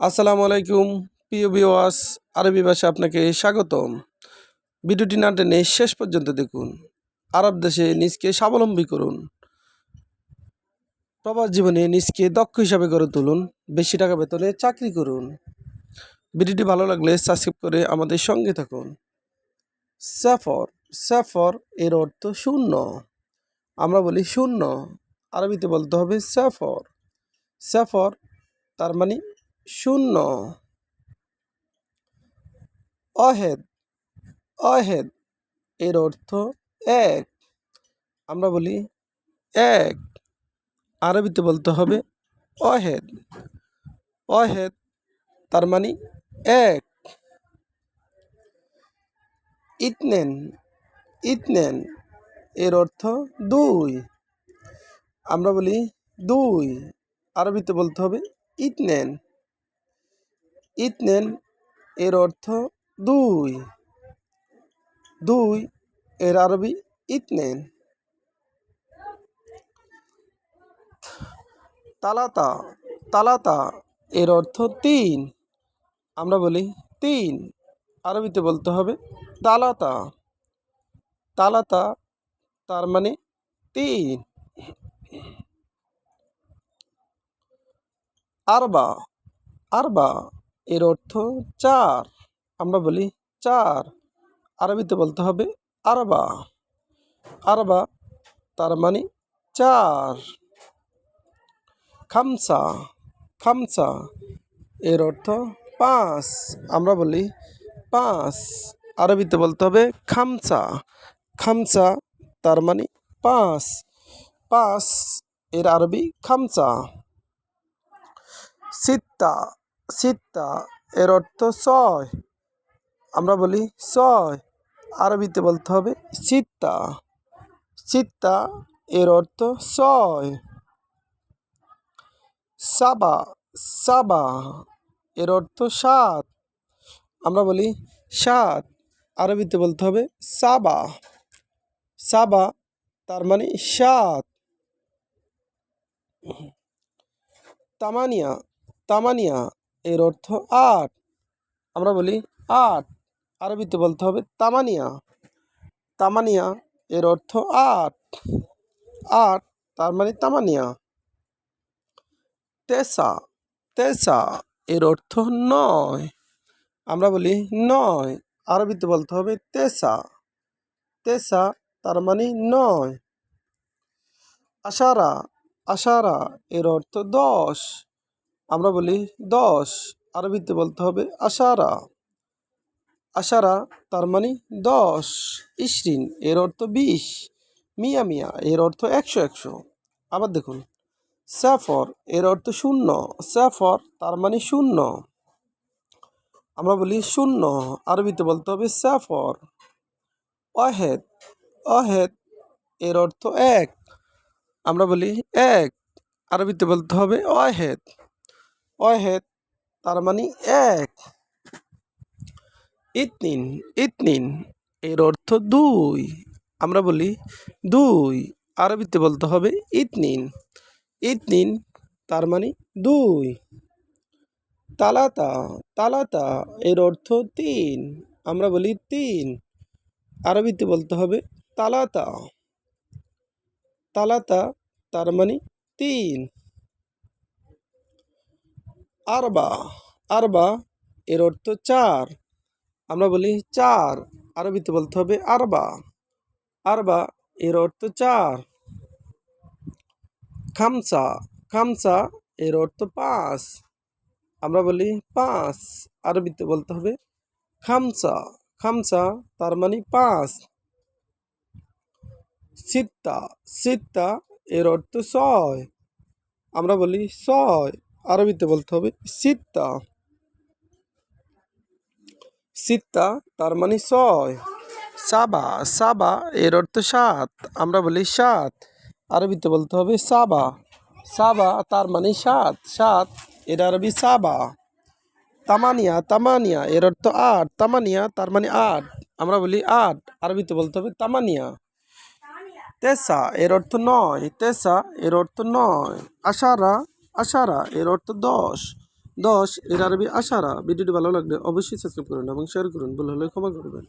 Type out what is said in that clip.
আসসালামু আলাইকুম প্রিয় ভিউয়ার্স, আরবি ভাষা আপনাকে স্বাগতম। ভিডিওটি না টেনে শেষ পর্যন্ত দেখুন। আরব দেশে নিজকে স্বাবলম্বী করুন, প্রবাস জীবনে নিজকে দক্ষ হিসাবে গড়ে তুলুন, বেশি টাকা বেতনে চাকরি করুন। ভিডিওটি ভালো লাগলে সাবস্ক্রাইব করে আমাদের সঙ্গে থাকুন। সাফর, সাফর এর অর্থ শূন্য। আমরা বলি শূন্য, আরবিতে বলতে হবে সাফর। সাফর তার মানে শূন্য। অহেদ, অহেদ এর অর্থ এক। আমরা বলি এক, আরবিতে বলতে হবে অহেদ। অহেদ তার মানে এক। ইতনেন, ইতনেন এর অর্থ দুই। আমরা বলি দুই, আরবিতে বলতে হবে ইতনেন। ইতনেন এর অর্থ দুই। দুই এর আরবি ইতনেন। তালাতা, তালাতা এর অর্থ তিন। আমরা বলি তিন, আরবিতে বলতে হবে তালাতা। তালাতা তার মানে তিন। আরবা, আরবা এর অর্থ চার। আমরা বলি চার, আরবিতে বলতে হবে আরবা। আরবা তার মানে চার। খামসা, খামসা এর অর্থ পাঁচ। আমরা বলি পাঁচ, আরবিতে বলতে হবে খামসা। খামসা তার মানে পাঁচ। পাঁচ এর আরবি খামসা। সিত্তা, সিত্তা এর অর্থ ছয়। আমরা বলি ছয়, আরবিতে বলতে হবে সিত্তা। সিত্তা এর অর্থ ছয়। সাবা, সাবা এর অর্থ সাত। আমরা বলি সাত, আরবিতে বলতে হবে সাবা। সাবা তার মানে সাত। তামানিয়া, তামানিয়া এর অর্থ আট। আমরা বলি আট, আরবিতে বলতে হবে তামানিয়া। তামানিয়া এর অর্থ আট। আট তার মানে তামানিয়া। তেসা, তেসা এর অর্থ নয়। আমরা বলি নয়, আরবিতে বলতে হবে তেসা। তেসা তার মানে নয়। আশারা, আশারা এর অর্থ দশ। আমরা বলি দশ, আরবিতে বলতে হবে আশারা। আশারা তার মানে দশ। ইশরিন এর অর্থ বিশ। মিয়া মিয়া এর অর্থ একশো একশো। আবার দেখুন, সাফর এর অর্থ শূন্য। সাফর তার মানে শূন্য। আমরা বলি শূন্য, আরবিতে বলতে হবে সাফর। অহেদ, অহেদ এর অর্থ এক। আমরা বলি এক, আরবিতে বলতে হবে অহেদ। অহেদ তার মানে এক। ইতনিন, ইতনিন এর অর্থ দুই। আমরা বলি দুই, আরবিতে বলতে হবে ইতনিন। ইতনিন তার মানে দুই। তালাতা, তালাতা এর অর্থ তিন। আমরা বলি তিন, আরবিতে বলতে হবে তালাতা। তালাতা তার মানে তিন। আরবা, আরবা এর অর্থ চার। আমরা বলি চার, আরবিতে বলতে হবে আরবা। আরবা এর অর্থ চার। খামসা, খামসা এর অর্থ পাঁচ। আমরা বলি পাঁচ, আরবিতে বলতে হবে খামসা। খামসা তার মানে পাঁচ। সিত্তা, সিত্তা এর অর্থ ছয়। আমরা বলি ছয়, আরবিতে বলতে হবে সিত্তা। সিত্তা তার মানে ছয়। সাবা, সাবা এর অর্থ সাত। আমরা বলি সাত, আরবিতে বলতে হবে সাবা। সাবা তার মানে সাত। সাত এর আরবি সাবা। তামানিয়া, তামানিয়া এর অর্থ আট। তামানিয়া তার মানে আট। আমরা বলি আট, আরবিতে বলতে হবে তামানিয়া। তেসা এর অর্থ নয়। তেসা এর অর্থ নয়। আশারা, আশারা এর অর্থ দশ। 10 এর আরবি আশারা। ভিডিওটি ভালো লাগলে অবশ্যই সাবস্ক্রাইব করুন এবং শেয়ার করুন, ভুল হলে ক্ষমা করবেন।